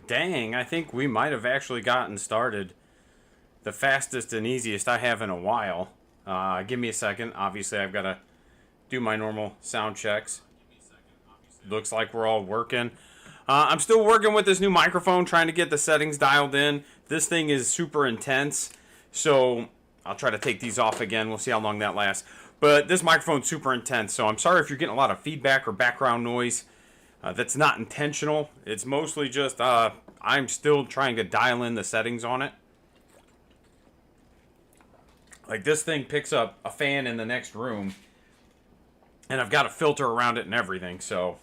Dang, I think we might have actually gotten started the fastest and easiest I have in a while. Give me a second. Obviously, I've got to do my normal sound checks. Looks like we're all working. I'm still working with this new microphone, trying to get the settings dialed in. This thing is super intense, so I'll try to take these off again. We'll see how long that lasts. But this microphone's super intense, so I'm sorry if you're getting a lot of feedback or background noise. That's not intentional. It's mostly just I'm still trying to dial in the settings on it. Like, this thing picks up a fan in the next room, and I've got a filter around it and everything, so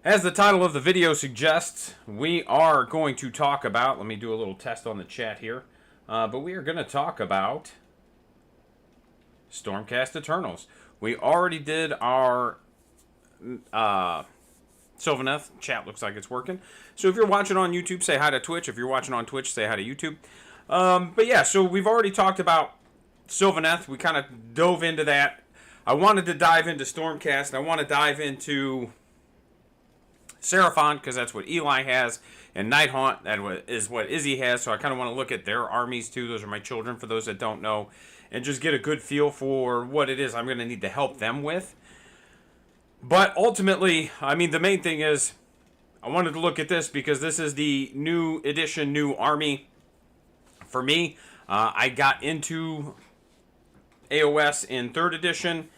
as the title of the video suggests, we are going to talk about, let me do a little test on the chat here, but we are going to talk about Stormcast Eternals. We already did our Sylvaneth. Chat looks like it's working. So if you're watching on YouTube, say hi to Twitch. If you're watching on Twitch, say hi to YouTube. But yeah, so we've already talked about Sylvaneth. We kind of dove into that. I wanted to dive into Stormcast, and I want to dive into Seraphon, because that's what Eli has, and Nighthaunt, that is what Izzy has, so I kind of want to look at their armies too. Those are my children, for those that don't know, and just get a good feel for what it is I'm going to need to help them with. But ultimately, I mean, the main thing is, I wanted to look at this because this is the new edition, new army for me. I got into AoS in 3rd edition,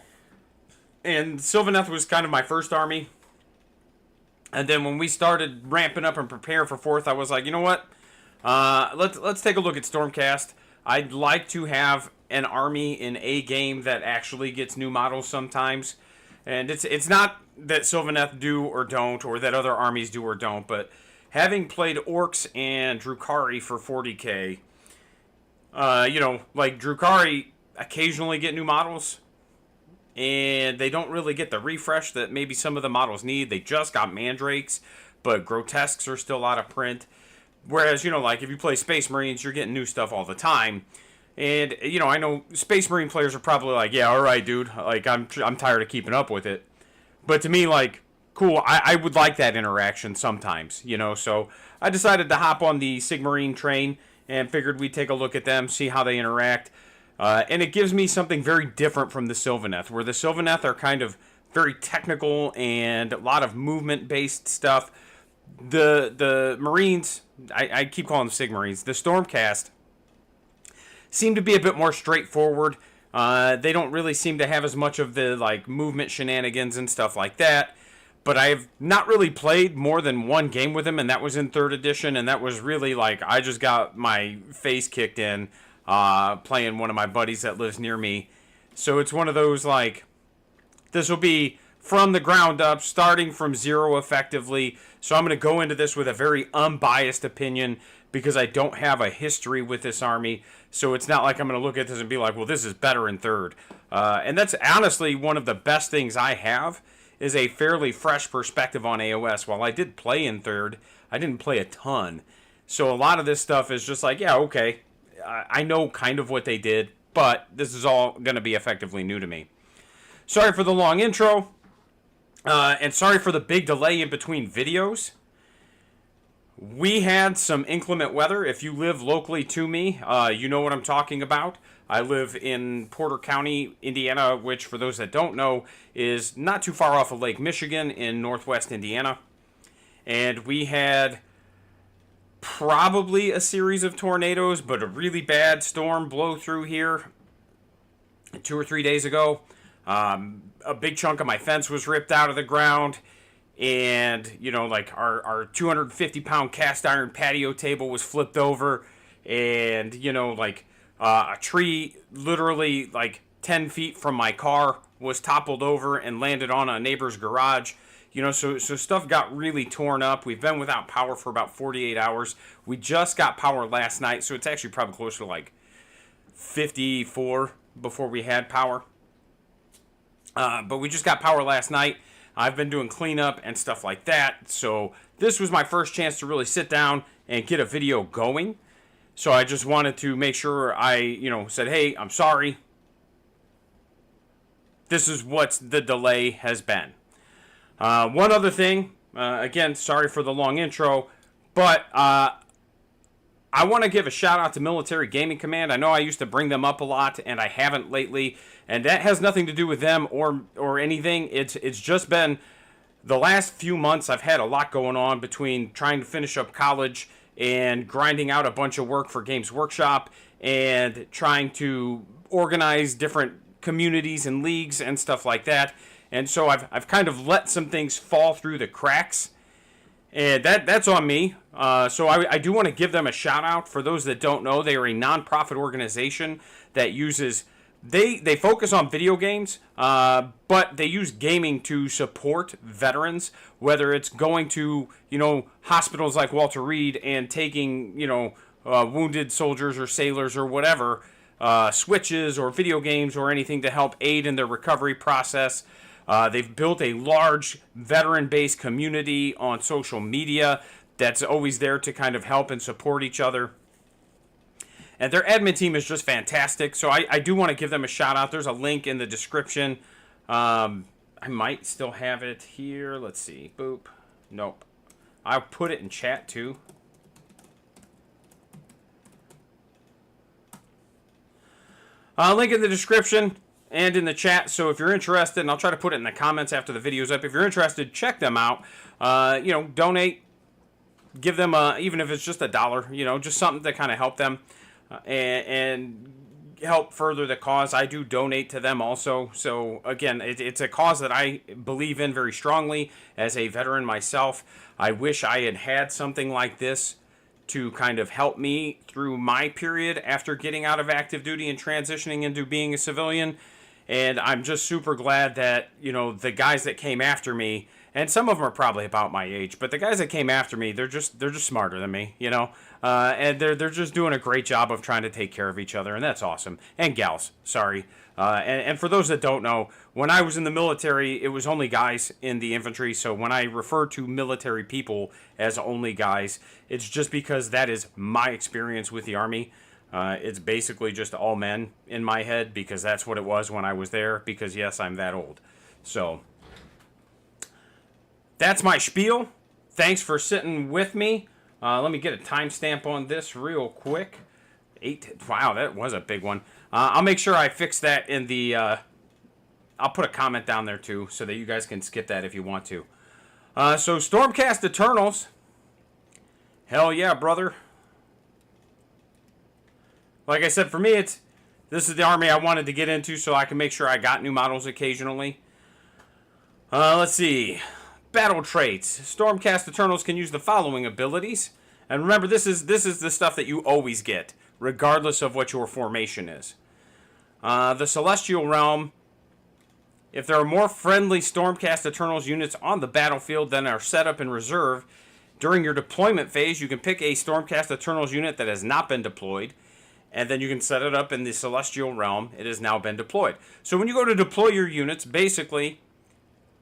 and Sylvaneth was kind of my first army. And then when we started ramping up and preparing for 4th, I was like, you know what? Let's take a look at Stormcast. I'd like to have an army in a game that actually gets new models sometimes. And it's not that Sylvaneth do or don't, or that other armies do or don't, but having played Orcs and Drukhari for 40k, like Drukhari occasionally get new models, and they don't really get the refresh that maybe some of the models need. They just got Mandrakes, but Grotesques are still out of print. Whereas, like if you play Space Marines, you're getting new stuff all the time. And, I know Space Marine players are probably like, yeah, all right, dude. Like, I'm tired of keeping up with it. But to me, like, cool, I would like that interaction sometimes, So I decided to hop on the Sigmarine train and figured we'd take a look at them, see how they interact. And it gives me something very different from the Sylvaneth, where the Sylvaneth are kind of very technical and a lot of movement-based stuff. The Marines, I keep calling them Sigmarines, the Stormcast seem to be a bit more straightforward. They don't really seem to have as much of the like movement shenanigans and stuff like that. But I've not really played more than one game with them, and that was in 3rd edition, and that was really like I just got my face kicked in playing one of my buddies that lives near me. So it's one of those like, this will be from the ground up, starting from zero effectively. So I'm going to go into this with a very unbiased opinion because I don't have a history with this army. So it's not like I'm going to look at this and be like, well, this is better in 3rd. And that's honestly one of the best things I have, is a fairly fresh perspective on AoS. While I did play in 3rd, I didn't play a ton. So a lot of this stuff is just like, yeah, okay, I know kind of what they did, but this is all going to be effectively new to me. Sorry for the long intro, and sorry for the big delay in between videos. We had some inclement weather. If you live locally to me, you know what I'm talking about. I live in Porter County, Indiana, which, for those that don't know, is not too far off of Lake Michigan in northwest Indiana. And we had probably a series of tornadoes, but a really bad storm blow through here 2 or 3 days ago. A big chunk of my fence was ripped out of the ground. And, like our 250-pound cast iron patio table was flipped over. And, a tree literally like 10 feet from my car was toppled over and landed on a neighbor's garage. So stuff got really torn up. We've been without power for about 48 hours. We just got power last night, so it's actually probably closer to like 54 before we had power. But we just got power last night. I've been doing cleanup and stuff like that. So this was my first chance to really sit down and get a video going. So I just wanted to make sure I, said, hey, I'm sorry. This is what the delay has been. One other thing, Again, sorry for the long intro, but I want to give a shout out to Military Gaming Command. I know I used to bring them up a lot, and I haven't lately, and that has nothing to do with them or anything. It's just been the last few months. I've had a lot going on between trying to finish up college and grinding out a bunch of work for Games Workshop and trying to organize different communities and leagues and stuff like that. And so I've kind of let some things fall through the cracks. And that's on me. So I do want to give them a shout out. For those that don't know, they are a nonprofit organization that uses, they focus on video games, but they use gaming to support veterans, whether it's going to, hospitals like Walter Reed and taking, wounded soldiers or sailors or whatever, switches or video games or anything to help aid in their recovery process. They've built a large veteran-based community on social media that's always there to kind of help and support each other. And their admin team is just fantastic, so I do want to give them a shout-out. There's a link in the description. I might still have it here. Let's see. Boop. Nope. I'll put it in chat, too. Link in the description and in the chat. So if you're interested, and I'll try to put it in the comments after the video's up. If you're interested, check them out. Donate. Give them, even if it's just $1, just something to kind of help them and help further the cause. I do donate to them also. So again, it's a cause that I believe in very strongly as a veteran myself. I wish I had had something like this to kind of help me through my period after getting out of active duty and transitioning into being a civilian. And I'm just super glad that, the guys that came after me, and some of them are probably about my age, but the guys that came after me, they're just smarter than me, and they're just doing a great job of trying to take care of each other, and that's awesome. And gals, sorry. And for those that don't know, when I was in the military, it was only guys in the infantry, so when I refer to military people as only guys, it's just because that is my experience with the Army. It's basically just all men in my head because that's what it was when I was there, because yes, I'm that old. So that's my spiel. Thanks for sitting with me. Let me get a timestamp on this real quick. Wow, that was a big one. I'll make sure I fix that in the, I'll put a comment down there too so that you guys can skip that if you want to. So Stormcast Eternals. Hell yeah, brother. Like I said, for me, this is the army I wanted to get into so I can make sure I got new models occasionally. Let's see. Battle traits. Stormcast Eternals can use the following abilities. And remember, this is the stuff that you always get, regardless of what your formation is. The Celestial Realm. If there are more friendly Stormcast Eternals units on the battlefield than are set up in reserve, during your deployment phase, you can pick a Stormcast Eternals unit that has not been deployed, and then you can set it up in the Celestial Realm. It has now been deployed. So when you go to deploy your units, basically,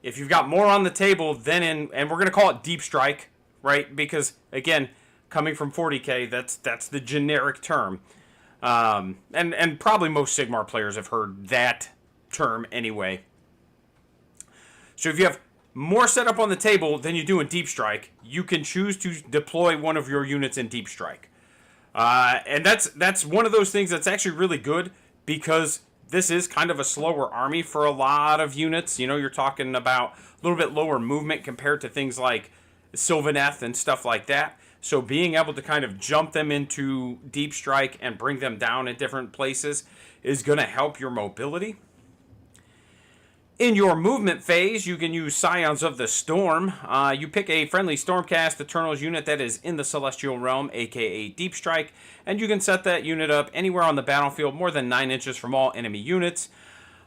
if you've got more on the table than and we're going to call it Deep Strike, right? Because, again, coming from 40k, that's the generic term. And probably most Sigmar players have heard that term anyway. So if you have more set up on the table than you do in Deep Strike, you can choose to deploy one of your units in Deep Strike. And that's one of those things that's actually really good because this is kind of a slower army for a lot of units. You're talking about a little bit lower movement compared to things like Sylvaneth and stuff like that. So being able to kind of jump them into Deep Strike and bring them down at different places is going to help your mobility. In your movement phase, you can use Scions of the Storm. You pick a friendly Stormcast Eternals unit that is in the Celestial Realm, aka Deep Strike, and you can set that unit up anywhere on the battlefield more than 9 inches from all enemy units.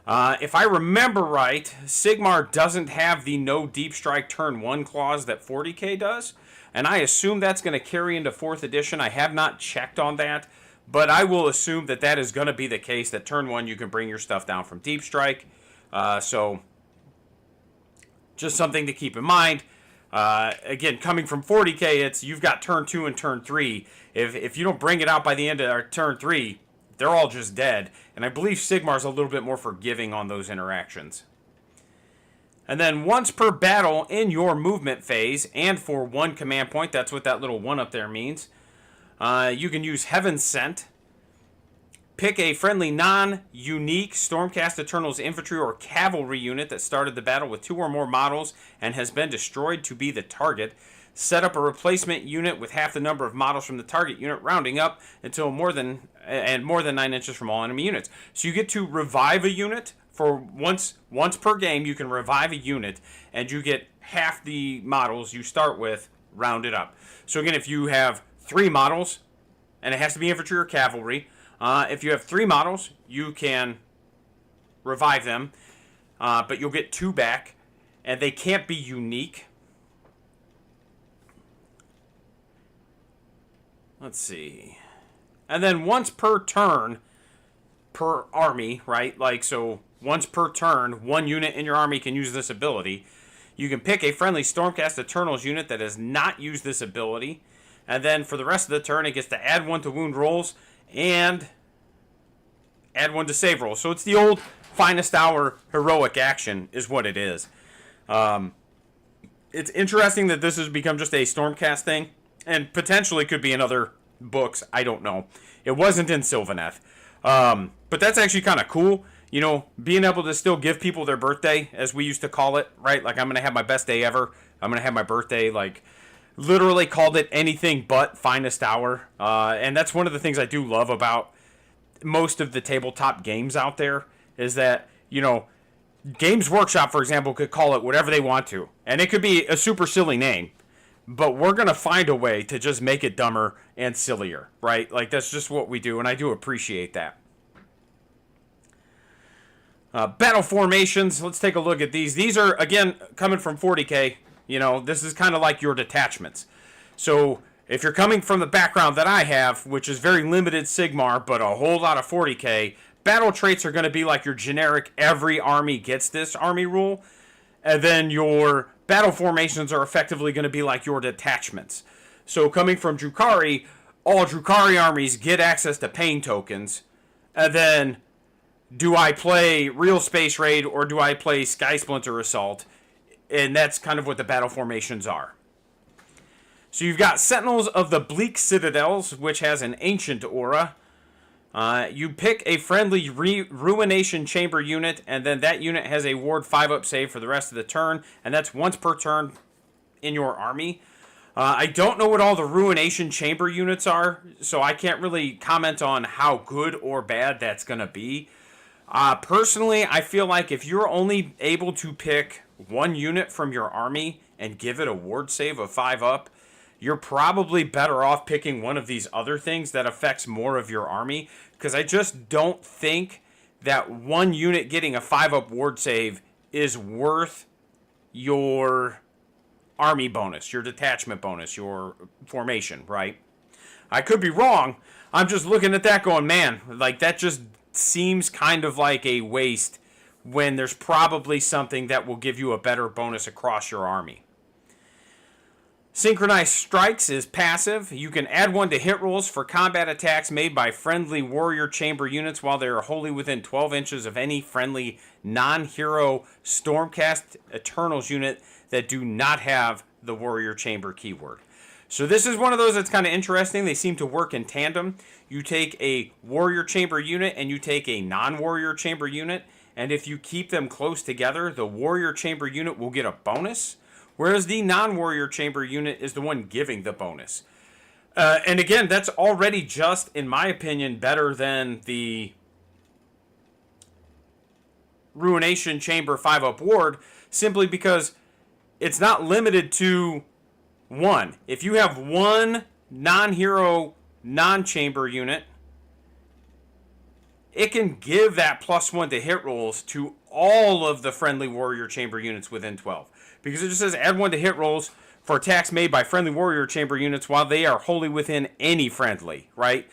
If I remember right, Sigmar doesn't have the no Deep Strike turn 1 clause that 40k does, and I assume that's going to carry into 4th edition. I have not checked on that, but I will assume that that is going to be the case, that turn 1 you can bring your stuff down from Deep Strike. So, just something to keep in mind. Again, coming from 40k, you've got turn 2 and turn 3. If you don't bring it out by the end of turn 3, they're all just dead. And I believe Sigmar's a little bit more forgiving on those interactions. And then once per battle in your movement phase, and for 1 command point, that's what that little 1 up there means, you can use Heaven Sent. Pick a friendly non-unique Stormcast Eternals infantry or cavalry unit that started the battle with 2 or more models and has been destroyed to be the target. Set up a replacement unit with half the number of models from the target unit, rounding up until more than 9 inches from all enemy units. So you get to revive a unit for once per game. You can revive a unit, and you get half the models you start with rounded up. So again, if you have 3 models, and it has to be infantry or cavalry, if you have 3 models, you can revive them, but you'll get 2 back, and they can't be unique. Let's see. And then once per turn, per army, right? Like, so once per turn, 1 unit in your army can use this ability. You can pick a friendly Stormcast Eternals unit that has not used this ability. And then for the rest of the turn, it gets to add 1 to wound rolls and add 1 to save rolls. So it's the old finest hour heroic action is what it is. It's interesting that this has become just a Stormcast thing. And potentially could be in other books. I don't know. It wasn't in Sylvaneth. But that's actually kind of cool. You know, being able to still give people their birthday, as we used to call it, right? Like, I'm going to have my best day ever. I'm going to have my birthday, like, literally called it anything but finest hour. And that's one of the things I do love about most of the tabletop games out there is that, you know, Games Workshop, for example, could call it whatever they want to. And it could be a super silly name. But we're going to find a way to just make it dumber and sillier, right? Like, that's just what we do, and I do appreciate that. Battle formations, let's take a look at these. These are, again, coming from 40K. You know, this is kind of like your detachments. So, if you're coming from the background that I have, which is very limited Sigmar, but a whole lot of 40K, battle traits are going to be like your generic, every army gets this army rule. And then your battle formations are effectively going to be like your detachments. So coming from Drukhari, all Drukhari armies get access to pain tokens. And then, do I play Real Space Raid or do I play Sky Splinter Assault? And that's kind of what the battle formations are. So you've got Sentinels of the Bleak Citadels, which has an ancient aura. You pick a friendly Ruination Chamber unit, and then that unit has a ward 5-up save for the rest of the turn, and that's once per turn in your army. I don't know what all the Ruination Chamber units are, so I can't really comment on how good or bad that's going to be. Personally, I feel like if you're only able to pick 1 unit from your army and give it a ward save of 5-up, you're probably better off picking one of these other things that affects more of your army, because I just don't think that 1 unit getting a 5-up ward save is worth your army bonus, your detachment bonus, your formation, right? I could be wrong. I'm just looking at that going, man, like, that just seems kind of like a waste when there's probably something that will give you a better bonus across your army. Synchronized Strikes is passive. You can add 1 to hit rolls for combat attacks made by friendly Warrior Chamber units while they are wholly within 12 inches of any friendly non-hero Stormcast Eternals unit that do not have the Warrior Chamber keyword. So this is one of those that's kind of interesting. They seem to work in tandem. You take a Warrior Chamber unit and you take a non-Warrior Chamber unit, and if you keep them close together, the Warrior Chamber unit will get a bonus, whereas the non-Warrior Chamber unit is the one giving the bonus. And again, that's already just, in my opinion, better than the Ruination Chamber 5-up ward, simply because it's not limited to 1. If you have 1 non-hero, non-chamber unit, it can give that +1 to hit rolls to all of the friendly Warrior Chamber units within 12. Because it just says add 1 to hit rolls for attacks made by friendly Warrior Chamber units while they are wholly within any friendly, right?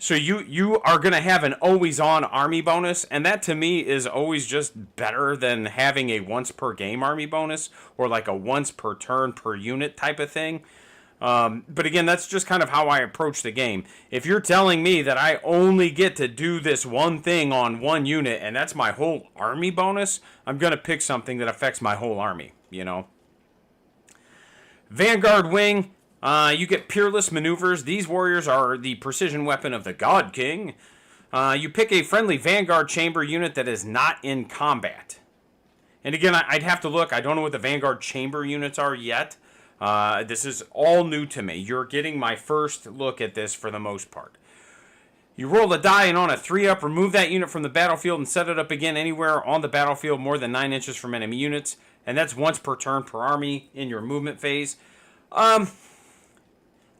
So you are going to have an always-on army bonus, and that to me is always just better than having a once-per-game army bonus or like a once-per-turn-per-unit type of thing. But again, that's just kind of how I approach the game. If you're telling me that I only get to do this one thing on one unit, and that's my whole army bonus, I'm going to pick something that affects my whole army, you know. Vanguard Wing, you get Peerless Maneuvers. These warriors are the precision weapon of the God King. You pick a friendly Vanguard Chamber unit that is not in combat. And again, I'd have to look. I don't know what the Vanguard Chamber units are yet. This is all new to me. You're getting my first look at this for the most part. You roll a die, and on a 3-up, remove that unit from the battlefield and set it up again anywhere on the battlefield more than 9 inches from enemy units. And that's once per turn per army in your movement phase. Again,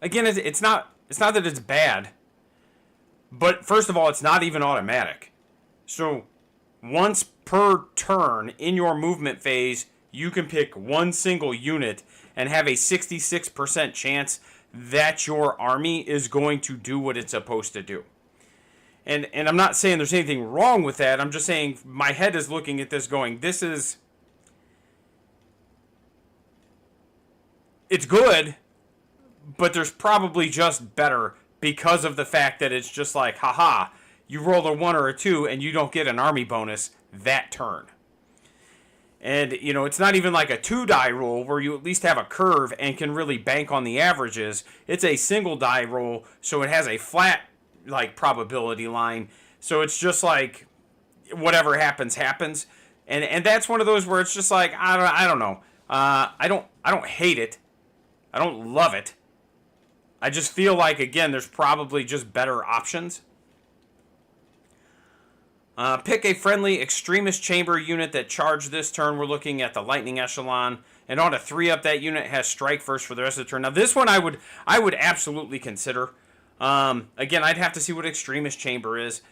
it's not that it's bad. But first of all, it's not even automatic. So once per turn in your movement phase, you can pick one single unit and have a 66% chance that your army is going to do what it's supposed to do. And I'm not saying there's anything wrong with that. I'm just saying my head is looking at this going, it's good, but there's probably just better because of the fact that it's just like, haha, you roll a 1 or a 2 and you don't get an army bonus that turn. And, you know, it's not even like a 2-die roll where you at least have a curve and can really bank on the averages. It's a single die roll, so it has a flat, like, probability line. So it's just like, whatever happens, happens. And that's one of those where it's just like, I don't know. I don't hate it. I don't love it. I just feel like, again, there's probably just better options. Pick a friendly Extremist Chamber unit that charged this turn. We're looking at the Lightning Echelon. And on a 3-up, that unit has Strike First for the rest of the turn. Now, this one I would absolutely consider. Again, I'd have to see what Extremist Chamber is.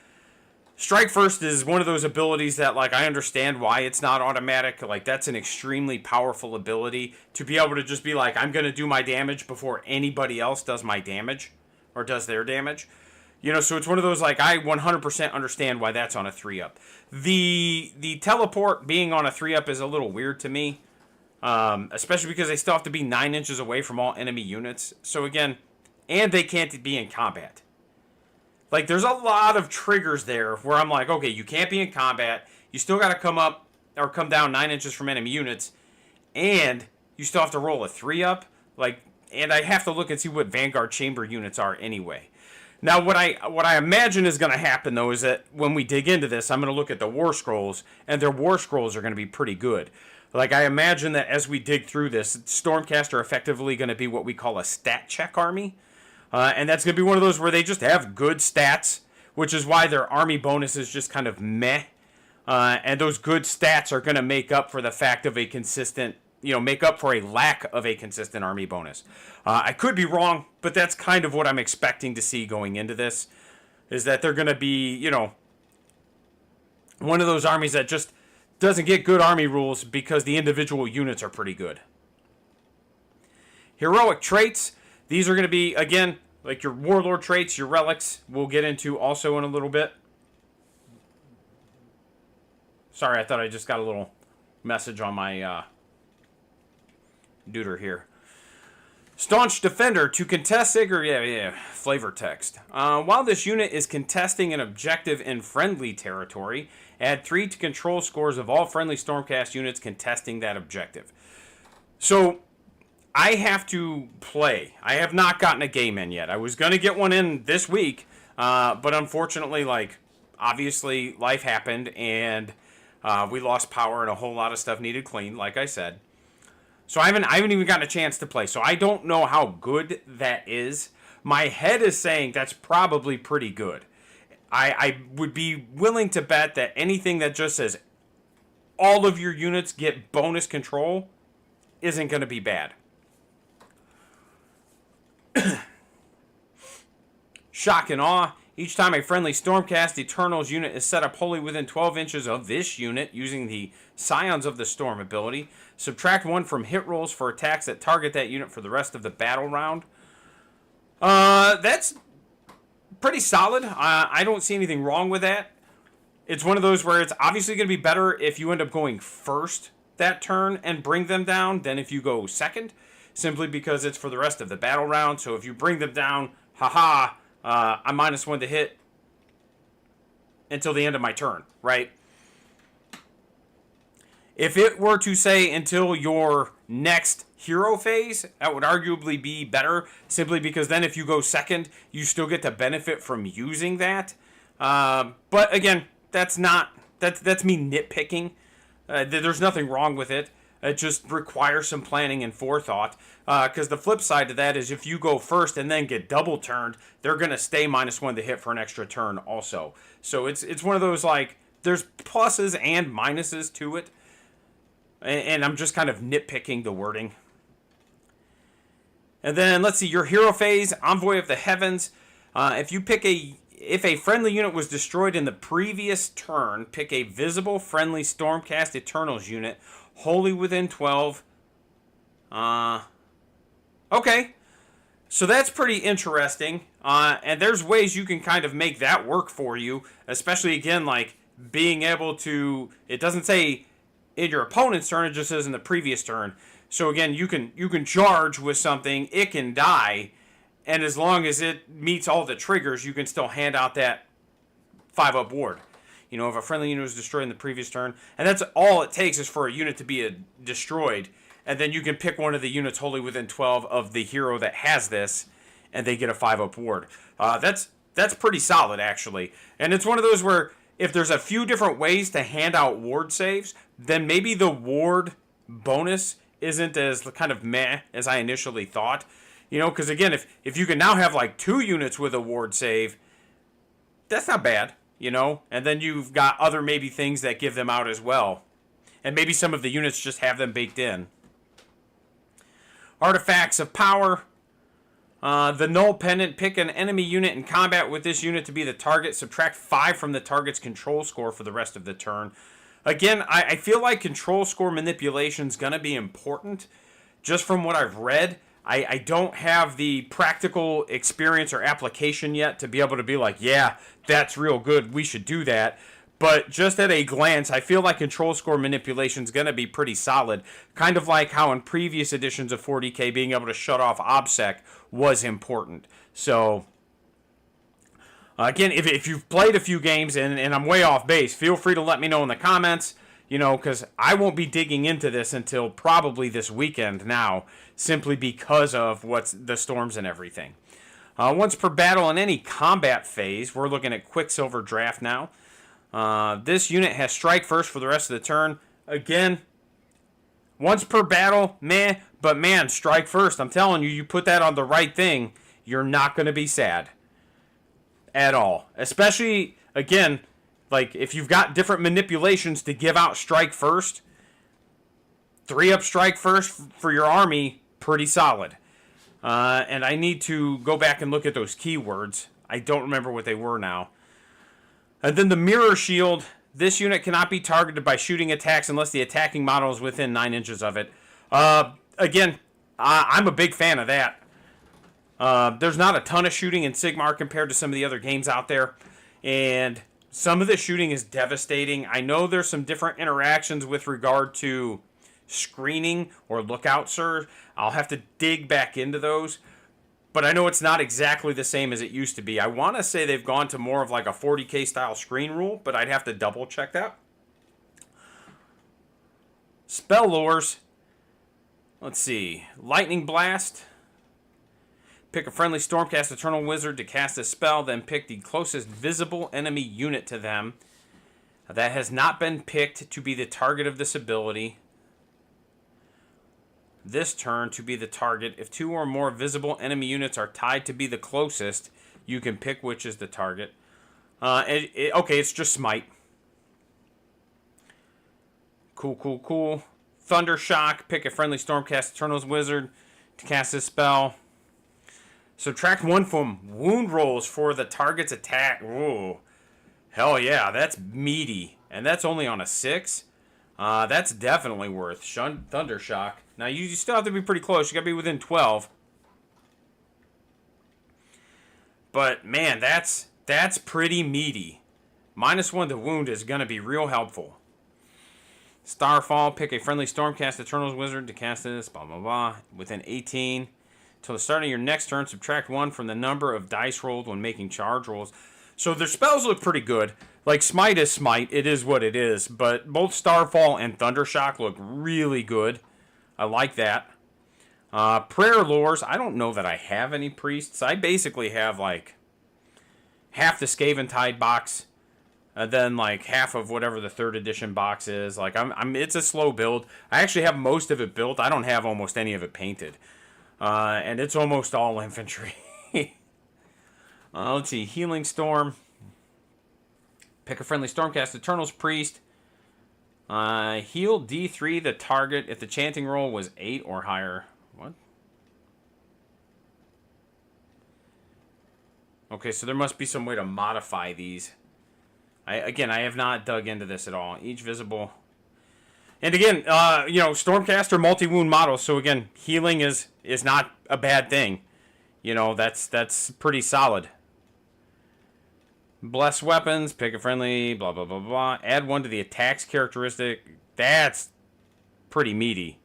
Strike First is one of those abilities that, like, I understand why it's not automatic. Like, that's an extremely powerful ability to be able to just be like, I'm going to do my damage before anybody else does my damage or does their damage. You know, so it's one of those, like, I 100% understand why that's on a 3-up. The teleport being on a 3-up is a little weird to me, especially because they still have to be 9 inches away from all enemy units. So, again, and they can't be in combat. Like, there's a lot of triggers there where I'm like, okay, you can't be in combat. You still got to come up or come down 9 inches from enemy units. And you still have to roll a 3-up. Like, and I have to look and see what Vanguard Chamber units are anyway. Now, what I imagine is going to happen, though, is that when we dig into this, I'm going to look at the War Scrolls. And their War Scrolls are going to be pretty good. Like, I imagine that as we dig through this, Stormcast are effectively going to be what we call a stat check army. And that's going to be one of those where they just have good stats, which is why their army bonus is just kind of meh. And those good stats are going to make up for the fact of a consistent, make up for a lack of a consistent army bonus. I could be wrong, but that's kind of what I'm expecting to see going into this, is that they're going to be, one of those armies that just doesn't get good army rules because the individual units are pretty good. Heroic traits. These are going to be, again, like your warlord traits, your relics, we'll get into also in a little bit. Sorry, I thought I just got a little message on my duder here. Staunch Defender to contest flavor text. While this unit is contesting an objective in friendly territory, add 3 to control scores of all friendly Stormcast units contesting that objective. So, I have to play. I have not gotten a game in yet. I was going to get one in this week, but unfortunately, obviously, life happened, and we lost power, and a whole lot of stuff needed cleaned, like I said. So I haven't even gotten a chance to play. So I don't know how good that is. My head is saying that's probably pretty good. I would be willing to bet that anything that just says all of your units get bonus control isn't going to be bad. Shock and Awe. Each time a friendly Stormcast Eternals unit is set up wholly within 12 inches of this unit using the Scions of the Storm ability, subtract 1 from hit rolls for attacks that target that unit for the rest of the battle round. That's pretty solid. I don't see anything wrong with that. It's one of those where it's obviously going to be better if you end up going first that turn and bring them down than if you go second. simply because it's for the rest of the battle round. So if you bring them down, haha, I'm -1 to hit until the end of my turn, right? If it were to say until your next hero phase, that would arguably be better, simply because then if you go second, you still get to benefit from using that. But again, that's me nitpicking. There's nothing wrong with it. It just requires some planning and forethought. Because the flip side to that is if you go first and then get double turned, they're going to stay -1 to hit for an extra turn also. So it's one of those, like, there's pluses and minuses to it. And I'm just kind of nitpicking the wording. And then, let's see, your hero phase, Envoy of the Heavens. If a friendly unit was destroyed in the previous turn, pick a visible friendly Stormcast Eternals unit wholly within 12. Okay. So that's pretty interesting. And there's ways you can kind of make that work for you. Especially, again, like being able to... It doesn't say in your opponent's turn, it just says in the previous turn. So again, you can charge with something, it can die, and as long as it meets all the triggers, you can still hand out that 5-up ward. You know, if a friendly unit was destroyed in the previous turn, and that's all it takes is for a unit to be destroyed, and then you can pick one of the units wholly within 12 of the hero that has this, and they get a 5-up ward. That's pretty solid, actually. And it's one of those where if there's a few different ways to hand out ward saves, then maybe the ward bonus isn't as kind of meh as I initially thought. You know, because again, if you can now have like 2 units with a ward save, that's not bad, you know? And then you've got other maybe things that give them out as well. And maybe some of the units just have them baked in. Artifacts of Power. The Null Pendant. Pick an enemy unit in combat with this unit to be the target. Subtract 5 from the target's control score for the rest of the turn. Again, I feel like control score manipulation is going to be important. Just from what I've read, I don't have the practical experience or application yet to be able to be like, yeah, that's real good, we should do that. But just at a glance, I feel like control score manipulation is going to be pretty solid. Kind of like how in previous editions of 40k, being able to shut off OBSEC was important. So, again, if you've played a few games and I'm way off base, feel free to let me know in the comments, you know, because I won't be digging into this until probably this weekend now, simply because of what's the storms and everything. Once per battle in any combat phase, we're looking at Quicksilver Draft now. This unit has strike first for the rest of the turn. Again, once per battle, meh, but man, strike first. I'm telling you, you put that on the right thing, you're not going to be sad. At all. Especially, again, like if you've got different manipulations to give out strike first, 3-up strike first for your army, pretty solid. And I need to go back and look at those keywords. I don't remember what they were now. And then the Mirror Shield. This unit cannot be targeted by shooting attacks unless the attacking model is within 9 inches of it. Again, I'm a big fan of that. There's not a ton of shooting in Sigmar compared to some of the other games out there. And some of the shooting is devastating. I know there's some different interactions with regard to screening or lookout, sir. I'll have to dig back into those. But I know it's not exactly the same as it used to be. I want to say they've gone to more of like a 40k style screen rule, but I'd have to double check that. Spell lures. Let's see. Lightning Blast. Pick a friendly Stormcast Eternal Wizard to cast a spell, then pick the closest visible enemy unit to them that has not been picked to be the target of this ability this turn to be the target. If 2 or more visible enemy units are tied to be the closest, you can pick which is the target. Okay, it's just Smite. Cool. Thunder Shock. Pick a friendly Stormcast Eternals Wizard to cast this spell. Subtract 1 from wound rolls for the target's attack. Ooh. Hell yeah, that's meaty. And that's only on a 6. That's definitely worth Thunder Shock. Now, you still have to be pretty close. You got to be within 12. But, man, that's pretty meaty. -1 to wound is going to be real helpful. Starfall, pick a friendly Stormcast Eternals wizard to cast this, blah, blah, blah. Within 18. Till the start of your next turn, subtract 1 from the number of dice rolled when making charge rolls. So their spells look pretty good. Like, Smite is Smite. It is what it is. But both Starfall and Thundershock look really good. I like that. Prayer Lores. I don't know that I have any priests. I basically have, like, half the Skaven Tide box. And then, like, half of whatever the 3rd edition box is. Like, it's a slow build. I actually have most of it built. I don't have almost any of it painted. And it's almost all infantry. Let's see. Healing Storm. Pick a friendly Stormcast Eternals Priest. Heal D3 the target if the chanting roll was 8 or higher. What? Okay, so there must be some way to modify these. Again, I have not dug into this at all. Each visible. And again, Stormcast are multi-wound models, so again, healing is not a bad thing. That's pretty solid. Bless weapons, pick a friendly, blah, blah, blah, blah. Add 1 to the attacks characteristic. That's pretty meaty.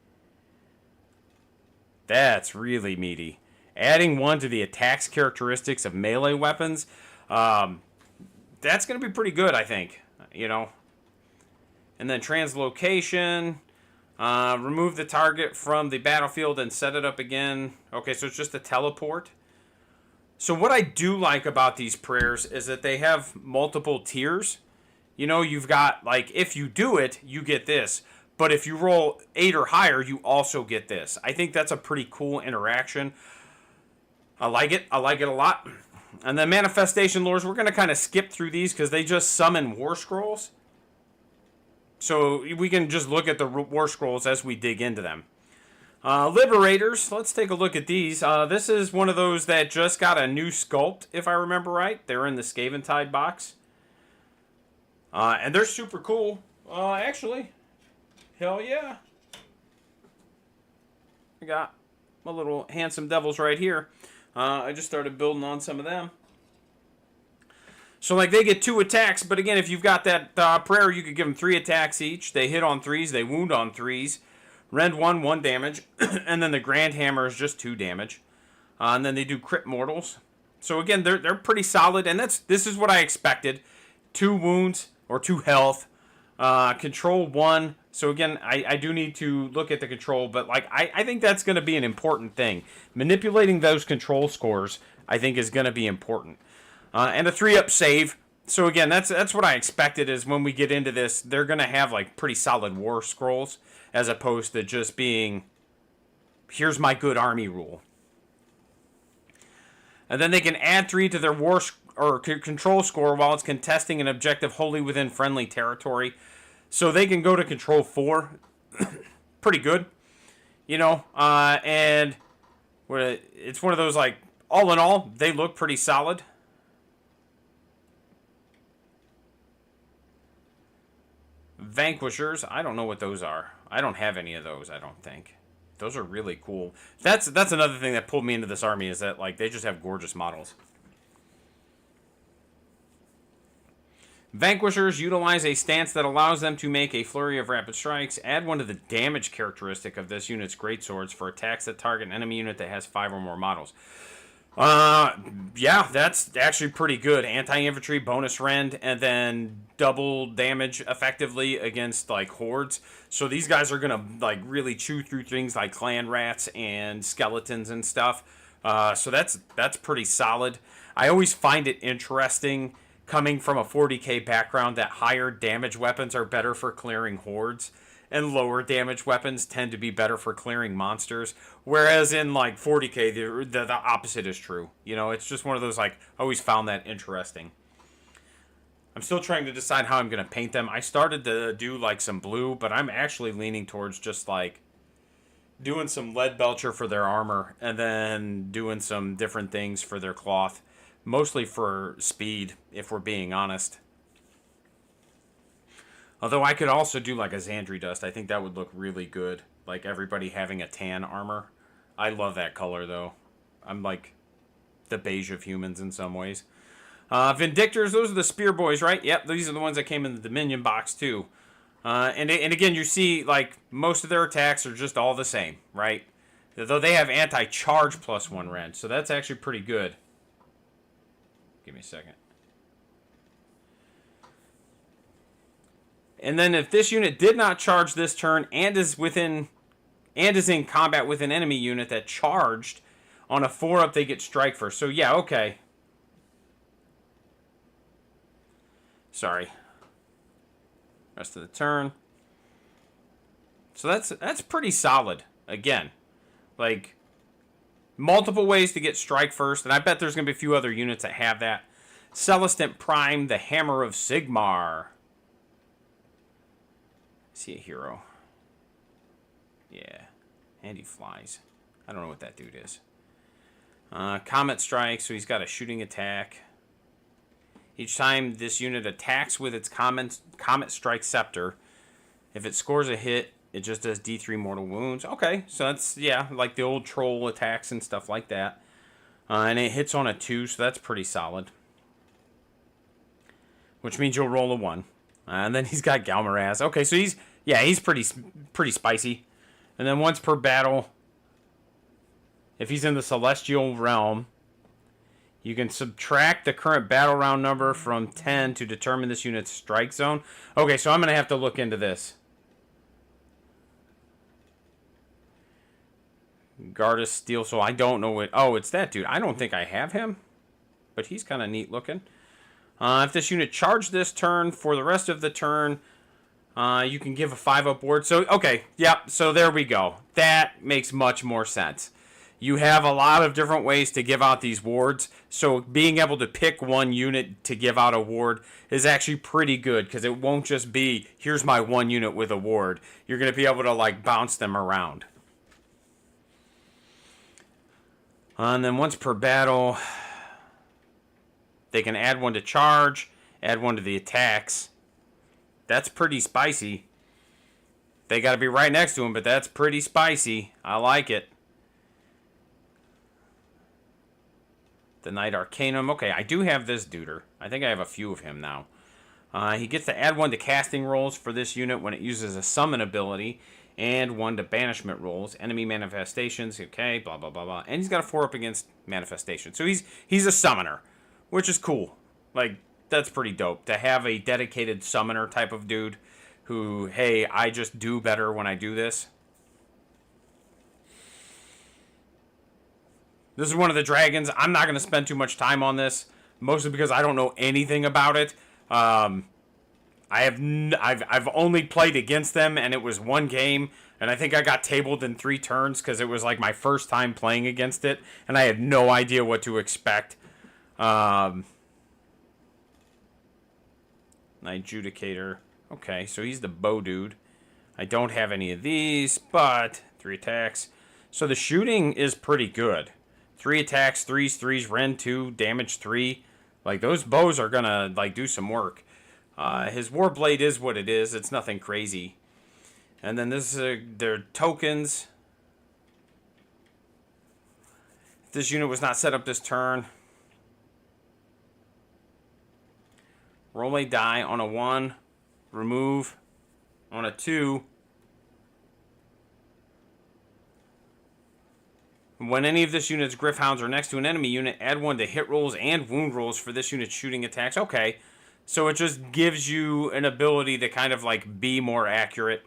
That's really meaty. Adding 1 to the attacks characteristics of melee weapons. That's going to be pretty good, I think. And then translocation. Remove the target from the battlefield and set it up again. Okay, so it's just a teleport. So what I do like about these prayers is that they have multiple tiers. You've got, like, if you do it, you get this. But if you roll 8 or higher, you also get this. I think that's a pretty cool interaction. I like it. I like it a lot. And then Manifestation Lores, we're going to kind of skip through these because they just summon War Scrolls. So we can just look at the War Scrolls as we dig into them. Liberators, let's take a look at these. This is one of those that just got a new sculpt, if I remember right. They're in the Skaven Tide box. And they're super cool. Actually, hell yeah. I got my little handsome devils right here. I just started building on some of them. So, like, they get 2 attacks, but again, if you've got that prayer, you could give them 3 attacks each. They hit on 3s, they wound on 3s. Rend 1 damage, and then the Grand Hammer is just 2 damage. And then they do crit mortals. So again, they're pretty solid, and this is what I expected. 2 wounds, or 2 health. Control 1. So again, I do need to look at the control, but like I think that's going to be an important thing. Manipulating those control scores, I think, is going to be important. And a 3-up save. So again, that's what I expected, is when we get into this, they're going to have like pretty solid war scrolls, as opposed to just being, here's my good army rule. And then they can add 3 to their war or control score while it's contesting an objective wholly within friendly territory. So they can go to control 4. Pretty good. And it's one of those, like, all in all, they look pretty solid. Vanquishers, I don't know what those are. I don't have any of those, I don't think. Those are really cool. That's another thing that pulled me into this army, is that, like, they just have gorgeous models. Vanquishers utilize a stance that allows them to make a flurry of rapid strikes. Add 1 to the damage characteristic of this unit's greatswords for attacks that target an enemy unit that has 5 or more models. Yeah, that's actually pretty good. Anti-infantry, bonus rend, and then double damage effectively against, like, hordes. So these guys are gonna, like, really chew through things like clan rats and skeletons and stuff. So that's pretty solid. I always find it interesting, coming from a 40k background, that higher damage weapons are better for clearing hordes, and lower damage weapons tend to be better for clearing monsters. Whereas in, like, 40k, the opposite is true. It's just one of those, like, I always found that interesting. I'm still trying to decide how I'm going to paint them. I started to do, like, some blue, but I'm actually leaning towards just, like, doing some lead belcher for their armor, and then doing some different things for their cloth. Mostly for speed, if we're being honest. Although I could also do, like, a Xandri Dust. I think that would look really good. Like, everybody having a tan armor. I love that color, though. I'm like the beige of humans in some ways. Vindictors, those are the Spear Boys, right? Yep, these are the ones that came in the Dominion box, too. And again, you see, like, most of their attacks are just all the same, right? Though they have anti-charge +1 rend, so that's actually pretty good. Give me a second. And then if this unit did not charge this turn and is in combat with an enemy unit that charged, on a 4-up they get strike first. So yeah, okay. Sorry. Rest of the turn. So that's pretty solid. Again, like, multiple ways to get strike first, and I bet there's going to be a few other units that have that. Celestant Prime, the Hammer of Sigmar. See a hero. Yeah. And he flies. I don't know what that dude is. Comet Strike, so he's got a shooting attack. Each time this unit attacks with its Comet Strike Scepter, if it scores a hit, it just does D3 mortal wounds. Okay, so that's, yeah, like the old troll attacks and stuff like that. And it hits on a 2, so that's pretty solid. Which means you'll roll a 1. And then he's got Galmaraz. Okay, so he's pretty spicy. And then once per battle, if he's in the Celestial Realm, you can subtract the current battle round number from 10 to determine this unit's strike zone. Okay, so I'm going to have to look into this. Gardas Steel, so I don't know what... Oh, it's that dude. I don't think I have him, but he's kind of neat looking. If this unit charged this turn, for the rest of the turn, you can give a 5-up ward. So, okay, yep, so there we go. That makes much more sense. You have a lot of different ways to give out these wards, so being able to pick one unit to give out a ward is actually pretty good, because it won't just be, here's my one unit with a ward. You're going to be able to, like, bounce them around. And then once per battle, they can add one to charge, add one to the attacks. That's pretty spicy. They got to be right next to him, but that's pretty spicy. I like it. The Knight Arcanum. Okay, I do have this duder. I think I have a few of him now. He gets to add one to casting rolls for this unit when it uses a summon ability, and one to banishment rolls. Enemy manifestations. Okay, blah, blah, blah, blah. And he's got a 4-up against manifestation. So he's a summoner, which is cool. Like, that's pretty dope. To have a dedicated summoner type of dude who, hey, I just do better when I do this. This is one of the dragons. I'm not going to spend too much time on this, mostly because I don't know anything about it. I've only played against them, and it was one game, and I think I got tabled in 3 turns because it was like my first time playing against it, and I had no idea what to expect. Knight Judicator. Okay, so he's the bow dude. I don't have any of these, but 3 attacks. So the shooting is pretty good. 3 attacks, 3s, rend 2, damage 3. Like, those bows are gonna, like, do some work. His Warblade is what it is. It's nothing crazy. And then this is their tokens. If this unit was not set up this turn, roll a die on a 1, remove on a 2. When any of this unit's Gryph-hounds are next to an enemy unit, add 1 to hit rolls and wound rolls for this unit's shooting attacks. Okay, so it just gives you an ability to kind of like be more accurate.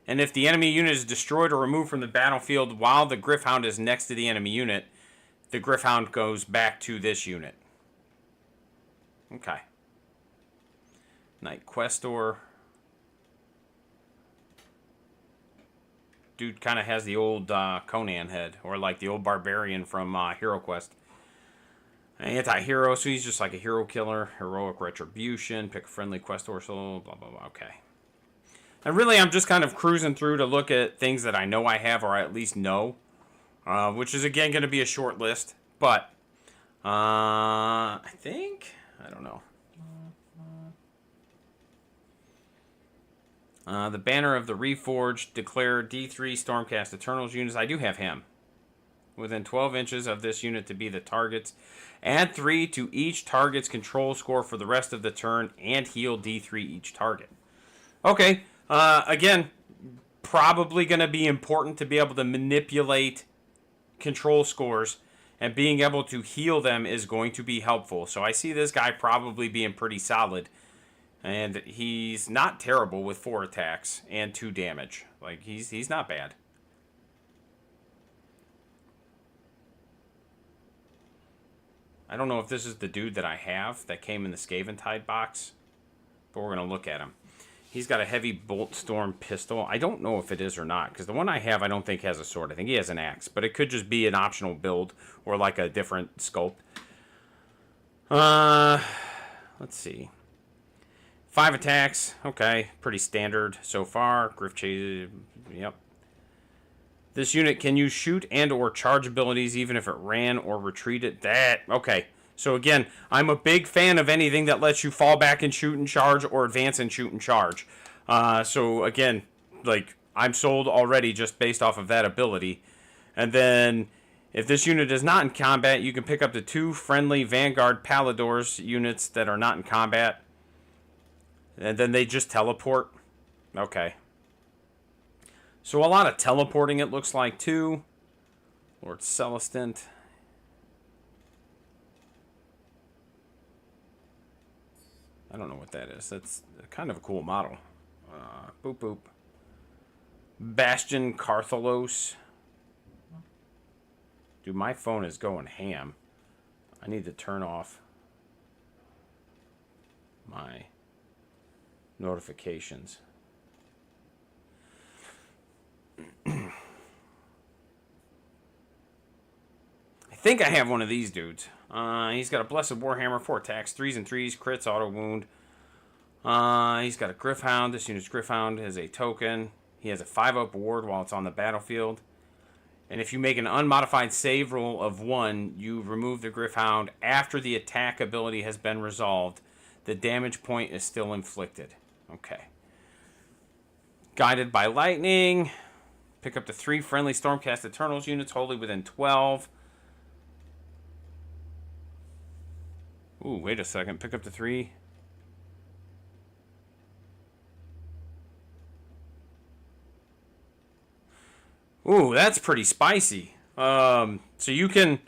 And if the enemy unit is destroyed or removed from the battlefield while the Gryph-hound is next to the enemy unit, the Gryph-hound goes back to this unit. Okay. Knight Questor. Dude kind of has the old Conan head, or like the old barbarian from Hero Quest. Anti-hero, so he's just like a hero killer. Heroic Retribution, pick a friendly Questor soul, blah, blah, blah. Okay. And really, I'm just kind of cruising through to look at things that I know I have, or I at least know. Which is, again, going to be a short list. But, I think, I don't know. The Banner of the Reforged, declare D3 Stormcast Eternals units. I do have him. within 12 inches of this unit to be the target's. Add 3 to each target's control score for the rest of the turn and heal D3 each target. Okay, again, probably going to be important to be able to manipulate control scores, and being able to heal them is going to be helpful. So I see this guy probably being pretty solid. And he's not terrible with 4 attacks and 2 damage. Like, he's not bad. I don't know if this is the dude that I have that came in the Scaventide box, but we're going to look at him. He's got a heavy bolt storm pistol. I don't know if it is or not, because the one I have I don't think has a sword. I think he has an axe, but it could just be an optional build or like a different sculpt. Let's see. 5 attacks. Okay, pretty standard so far. Griff Chase. Yep. This unit can use shoot and or charge abilities even if it ran or retreated. Okay. So again, I'm a big fan of anything that lets you fall back and shoot and charge or advance and shoot and charge. So again, like, I'm sold already just based off of that ability. And then if this unit is not in combat, you can pick up the 2 friendly Vanguard Palladors units that are not in combat. And then they just teleport. Okay. So a lot of teleporting, it looks like, too. Lord Celestant. I don't know what that is. That's kind of a cool model. Boop, boop. Bastion Carthalos. Dude, my phone is going ham. I need to turn off my notifications. I think I have one of these dudes. He's got a Blessed Warhammer, 4 attacks, 3s and 3s, crits, auto wound. He's got a Gryph-hound. This unit's Gryph-hound is a token. He has a 5-up ward while it's on the battlefield. And if you make an unmodified save roll of 1, you remove the Gryph-hound after the attack ability has been resolved. The damage point is still inflicted. Okay. Guided by Lightning. Pick up the 3 friendly Stormcast Eternals units wholly within 12. Ooh, wait a second. Pick up the 3. Ooh, that's pretty spicy. So you can,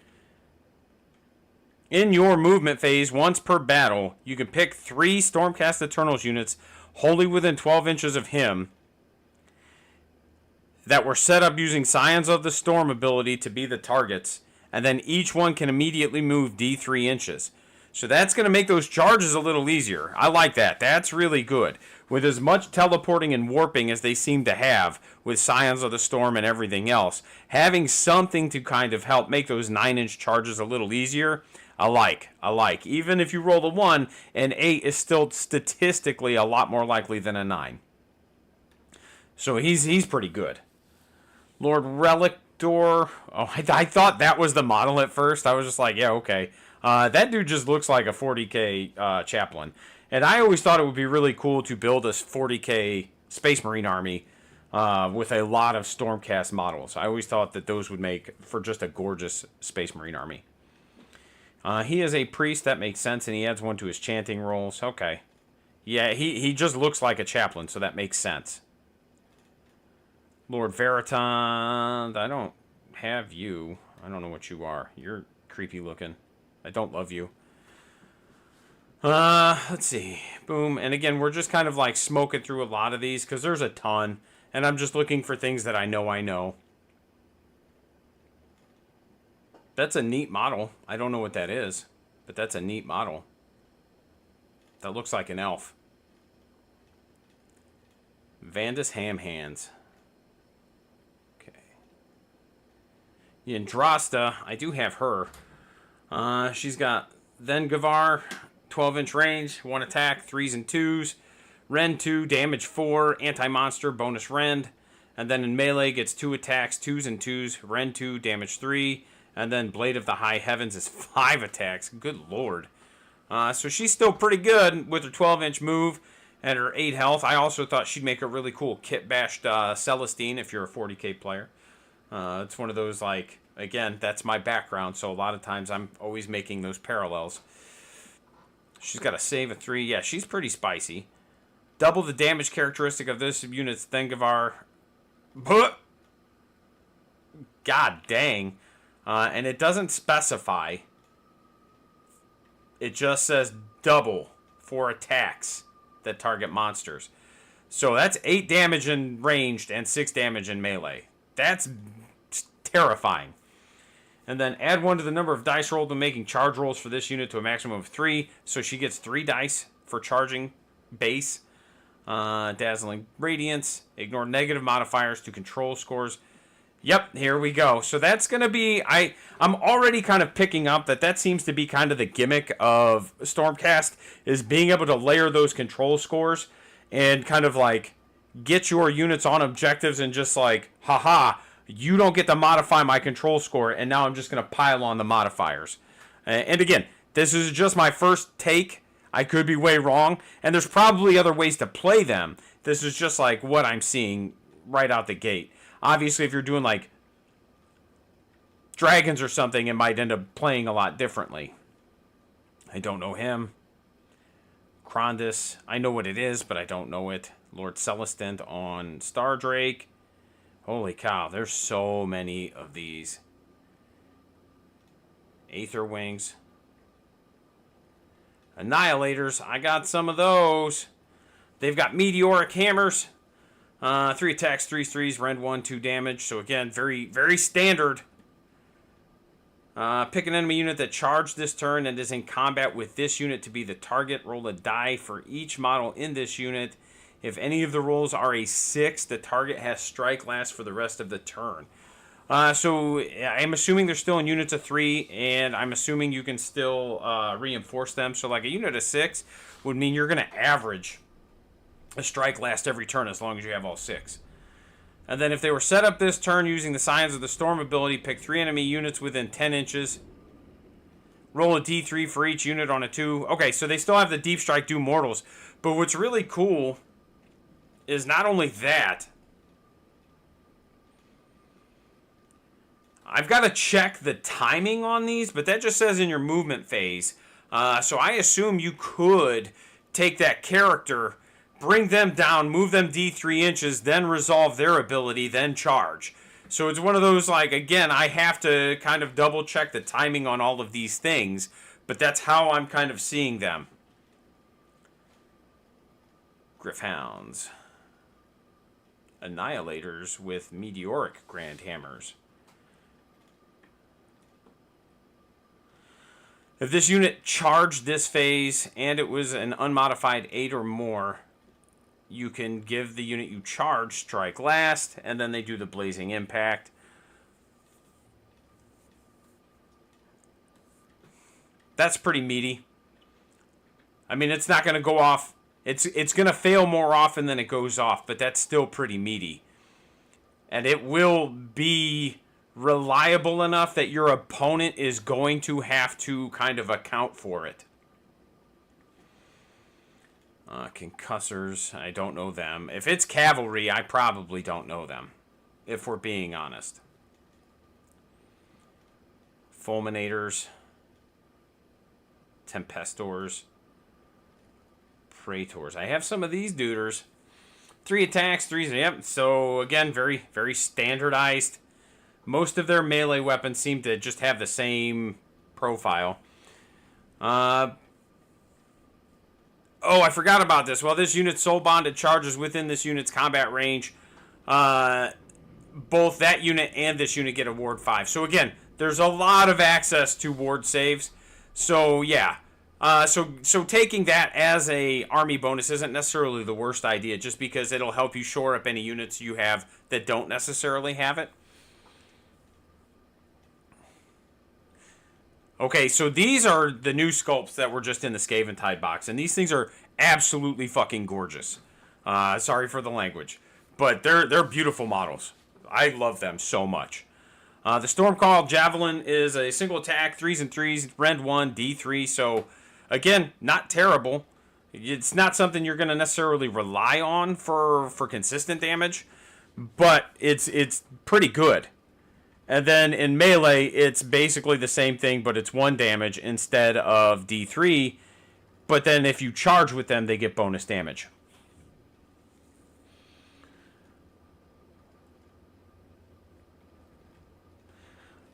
in your movement phase, once per battle, you can pick 3 Stormcast Eternals units wholly within 12 inches of him that were set up using Scions of the Storm ability to be the targets, and then each one can immediately move D3 inches. So that's going to make those charges a little easier. I like that. That's really good. With as much teleporting and warping as they seem to have with Scions of the Storm and everything else, having something to kind of help make those 9-inch charges a little easier, I like. Even if you roll a 1, an 8 is still statistically a lot more likely than a 9. So he's pretty good. Lord Relictor. Oh, I thought that was the model at first. I was just like, yeah, okay. That dude just looks like a 40k chaplain. And I always thought it would be really cool to build a 40k Space Marine army with a lot of Stormcast models. I always thought that those would make for just a gorgeous Space Marine army. He is a priest. That makes sense. And he adds 1 to his chanting rolls. Okay. Yeah, he just looks like a chaplain, so that makes sense. Lord Veritant. I don't have you. I don't know what you are. You're creepy looking. I don't love you. Let's see. Boom. And again, we're just kind of like smoking through a lot of these because there's a ton. And I'm just looking for things that I know. That's a neat model. I don't know what that is, but that's a neat model. That looks like an elf. Vandus Ham Hands. Okay. Yndrasta, I do have her. She's got Vengavar, 12-inch range, 1 attack, 3s and 2s. Rend 2, damage 4, anti-monster, bonus rend. And then in melee gets 2 attacks, 2s and 2s, Rend 2, damage 3. And then Blade of the High Heavens is 5 attacks. Good lord. So she's still pretty good with her 12-inch move and her 8 health. I also thought she'd make a really cool kit-bashed Celestine if you're a 40k player. It's one of those, like, Again, that's my background, so a lot of times I'm always making those parallels. She's got a save of 3. Yeah, she's pretty spicy. Double the damage characteristic of this unit's Thengavar. God dang. And it doesn't specify. It just says double for attacks that target monsters. So that's 8 damage in ranged and 6 damage in melee. That's terrifying. And then add 1 to the number of dice rolled when making charge rolls for this unit to a maximum of 3. So she gets 3 dice for charging base. Dazzling Radiance. Ignore negative modifiers to control scores. Yep, here we go. So that's going to be... I'm already kind of picking up that seems to be kind of the gimmick of Stormcast, is being able to layer those control scores and kind of like get your units on objectives and just like, haha, you don't get to modify my control score, and now I'm just going to pile on the modifiers. And again, this is just my first take. I could be way wrong, and there's probably other ways to play them. This is just like what I'm seeing right out the gate. Obviously, if you're doing like dragons or something, it might end up playing a lot differently. I don't know him. Krondis, I know what it is, but I don't know it. Lord Celestant on Stardrake. Holy cow, there's so many of these. Aether Wings. Annihilators, I got some of those. They've got Meteoric Hammers. 3 attacks, 3 threes, rend 1, 2 damage. So again, very, very standard. Pick an enemy unit that charged this turn and is in combat with this unit to be the target. Roll a die for each model in this unit. If any of the rolls are a 6, the target has strike last for the rest of the turn. So I'm assuming they're still in units of 3, and I'm assuming you can still reinforce them. So like a unit of 6 would mean you're going to average a strike last every turn as long as you have all 6. And then if they were set up this turn using the Signs of the Storm ability, pick 3 enemy units within 10 inches. Roll a d3 for each unit on a 2. Okay, so they still have the Deep Strike do mortals. But what's really cool is not only that, I've got to check the timing on these, but that just says in your movement phase. So I assume you could take that character, bring them down, move them d3 inches, then resolve their ability, then charge. So it's one of those, like, again, I have to kind of double check the timing on all of these things, but that's how I'm kind of seeing them. Gryph-hounds. Annihilators with Meteoric Grand Hammers. If this unit charged this phase and it was an unmodified 8 or more, you can give the unit you charge strike last, and then they do the Blazing Impact. That's pretty meaty. I mean, it's not going to go off. It's going to fail more often than it goes off, but that's still pretty meaty. And it will be reliable enough that your opponent is going to have to kind of account for it. Concussors, I don't know them. If it's cavalry, I probably don't know them, if we're being honest. Fulminators. Tempestors. Praetors. I have some of these duders. 3 attacks, 3... Yep, so again, very, very standardized. Most of their melee weapons seem to just have the same profile. Oh, I forgot about this. While this unit's soul bonded charges within this unit's combat range, both that unit and this unit get a ward 5. So again, there's a lot of access to ward saves. So yeah, so taking that as a army bonus isn't necessarily the worst idea, just because it'll help you shore up any units you have that don't necessarily have it. Okay, so these are the new sculpts that were just in the Scaventide box, and these things are absolutely fucking gorgeous. Sorry for the language, but they're beautiful models. I love them so much. The Stormcall Javelin is a single attack, 3s and 3s, rend 1, d3, so again, not terrible. It's not something you're going to necessarily rely on for consistent damage, but it's pretty good. And then in melee, it's basically the same thing, but it's 1 damage instead of D3. But then if you charge with them, they get bonus damage.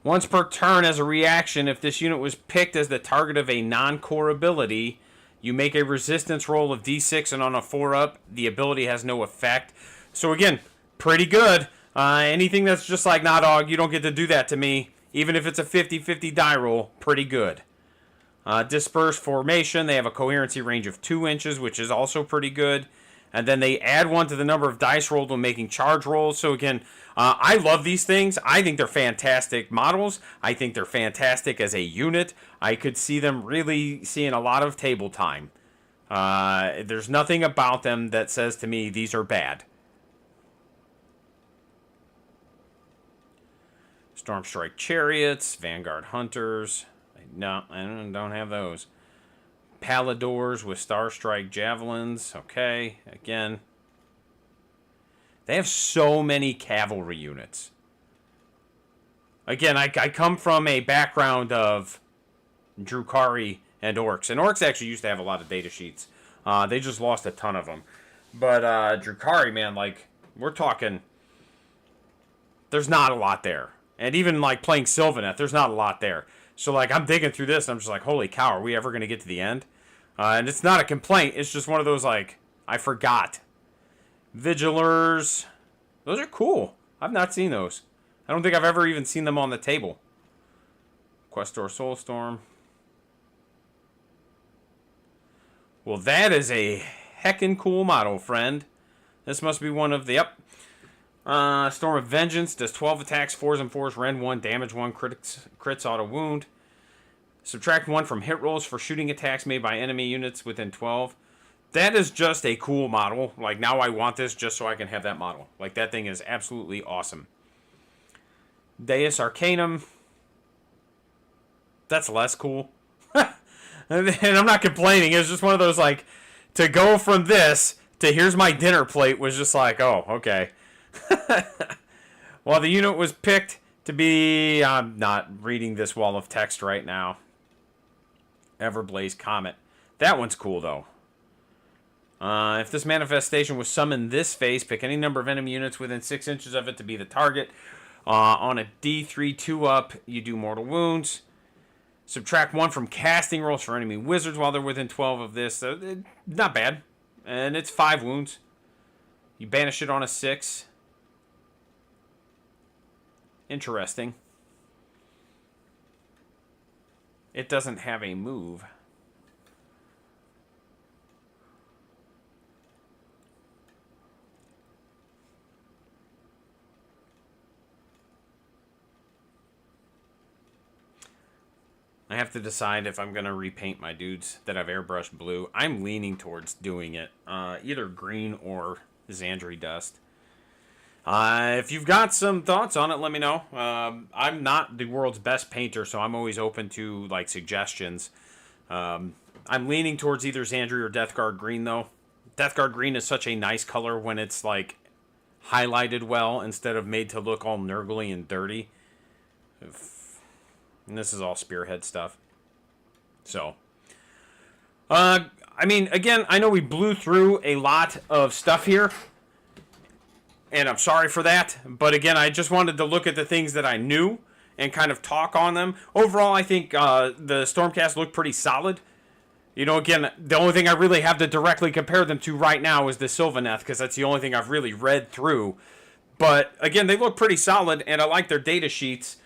Once per turn as a reaction, if this unit was picked as the target of a non-core ability, you make a resistance roll of D6, and on a 4-up, the ability has no effect. So again, pretty good. Anything that's just like, nah, dog, you don't get to do that to me, even if it's a 50-50 die roll, pretty good. Dispersed formation, they have a coherency range of 2 inches, which is also pretty good. And then they add 1 to the number of dice rolled when making charge rolls. So again, I love these things. I think they're fantastic models. I think they're fantastic as a unit. I could see them really seeing a lot of table time. There's nothing about them that says to me these are bad. Stormstrike Chariots, Vanguard Hunters. No, I don't have those. Paladors with Starstrike Javelins. Okay, again. They have so many cavalry units. Again, I come from a background of Drukhari and Orcs. And Orcs actually used to have a lot of data sheets. They just lost a ton of them. But Drukhari, man, like, we're talking... There's not a lot there. And even, like, playing Sylvaneth, there's not a lot there. So, like, I'm digging through this, and I'm just like, holy cow, are we ever going to get to the end? And it's not a complaint. It's just one of those, like, I forgot. Vigilers. Those are cool. I've not seen those. I don't think I've ever even seen them on the table. Questor Soulstorm. Well, that is a heckin' cool model, friend. This must be one of the... Yep. Storm of Vengeance does 12 attacks, 4s and 4s, rend 1, damage 1, crits auto wound. Subtract 1 from hit rolls for shooting attacks made by enemy units within 12. That is just a cool model. Like, now I want this just so I can have that model. Like, that thing is absolutely awesome. Deus Arcanum. That's less cool. And I'm not complaining. It's just one of those, like, to go from this to here's my dinner plate was just like, oh, okay. Well, the unit was picked to be... I'm not reading this wall of text right now. Everblaze Comet. That one's cool, though. If this manifestation was summoned this phase, pick any number of enemy units within 6 inches of it to be the target. On a D3 2-up, you do mortal wounds. Subtract 1 from casting rolls for enemy wizards while they're within 12 of this. Not bad. And it's 5 wounds. You banish it on a 6. Interesting. It doesn't have a move. I have to decide if I'm going to repaint my dudes that I've airbrushed blue. I'm leaning towards doing it. Either green or Xandri Dust. If you've got some thoughts on it, let me know. I'm not the world's best painter, so I'm always open to like suggestions. I'm leaning towards either Xandri or Death Guard Green, though. Death Guard Green is such a nice color when it's like highlighted well instead of made to look all nurgly and dirty. And this is all Spearhead stuff. So, I mean, again, I know we blew through a lot of stuff here. And I'm sorry for that. But again, I just wanted to look at the things that I knew and kind of talk on them. Overall, I think the Stormcast looked pretty solid. You know, again, the only thing I really have to directly compare them to right now is the Sylvaneth, because that's the only thing I've really read through. But again, they look pretty solid, and I like their data sheets.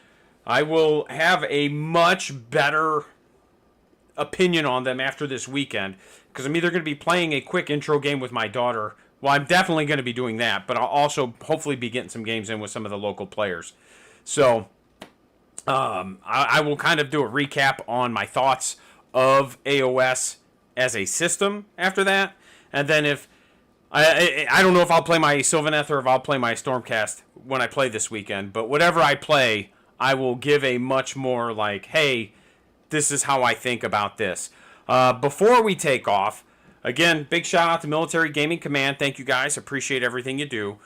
I will have a much better opinion on them after this weekend, because I'm either going to be playing a quick intro game with my daughter. Well, I'm definitely going to be doing that, but I'll also hopefully be getting some games in with some of the local players. So, I will kind of do a recap on my thoughts of AoS as a system after that. And then if... I don't know if I'll play my Sylvaneth or if I'll play my Stormcast when I play this weekend, but whatever I play, I will give a much more like, hey, this is how I think about this. Before we take off, again, big shout out to Military Gaming Command. Thank you guys. Appreciate everything you do.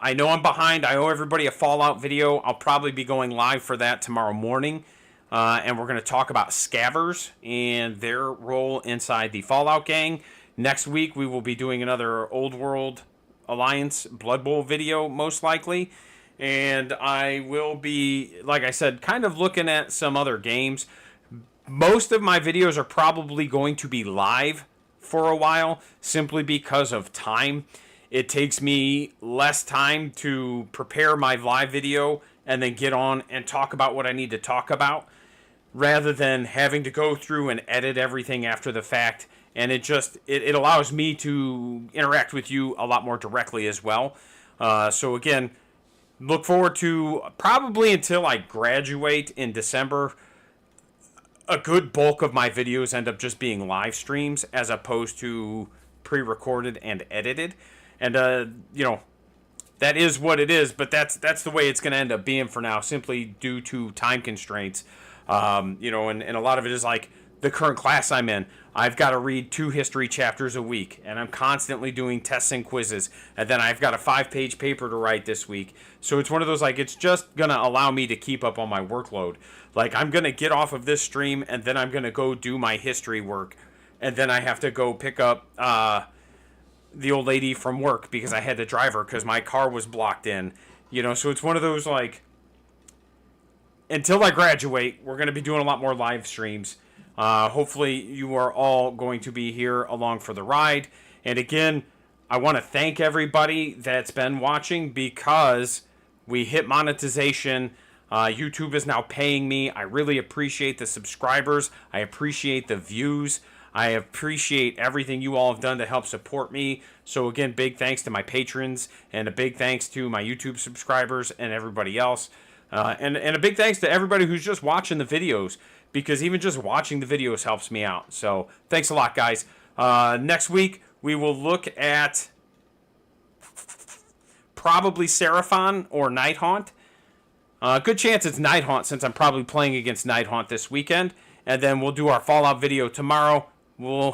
I know I'm behind. I owe everybody a Fallout video. I'll probably be going live for that tomorrow morning. And we're going to talk about Scavers and their role inside the Fallout gang. Next week, we will be doing another Old World Alliance Blood Bowl video, most likely. And I will be, like I said, kind of looking at some other games. Most of my videos are probably going to be live for a while, simply because of time. It takes me less time to prepare my live video and then get on and talk about what I need to talk about, rather than having to go through and edit everything after the fact. And it allows me to interact with you a lot more directly as well. So again, look forward to, probably until I graduate in December, a good bulk of my videos end up just being live streams as opposed to pre-recorded and edited. And, that is what it is, but that's the way it's going to end up being for now, simply due to time constraints. And a lot of it is like the current class I'm in. I've got to read 2 history chapters a week, and I'm constantly doing tests and quizzes, and then I've got a 5-page paper to write this week. So it's one of those, like, it's just going to allow me to keep up on my workload. Like, I'm going to get off of this stream, and then I'm going to go do my history work, and then I have to go pick up the old lady from work because I had to drive her because my car was blocked in. So it's one of those, like, until I graduate, we're going to be doing a lot more live streams. Hopefully you are all going to be here along for the ride. And again, I want to thank everybody that's been watching, because we hit monetization. YouTube is now paying me. I really appreciate the subscribers. I appreciate the views. I appreciate everything you all have done to help support me. So again, big thanks to my patrons, and a big thanks to my YouTube subscribers and everybody else. And a big thanks to everybody who's just watching the videos, because even just watching the videos helps me out. So thanks a lot, guys. Next week, we will look at probably Seraphon or Nighthaunt. Good chance it's Nighthaunt, since I'm probably playing against Nighthaunt this weekend. And then we'll do our Fallout video tomorrow. We'll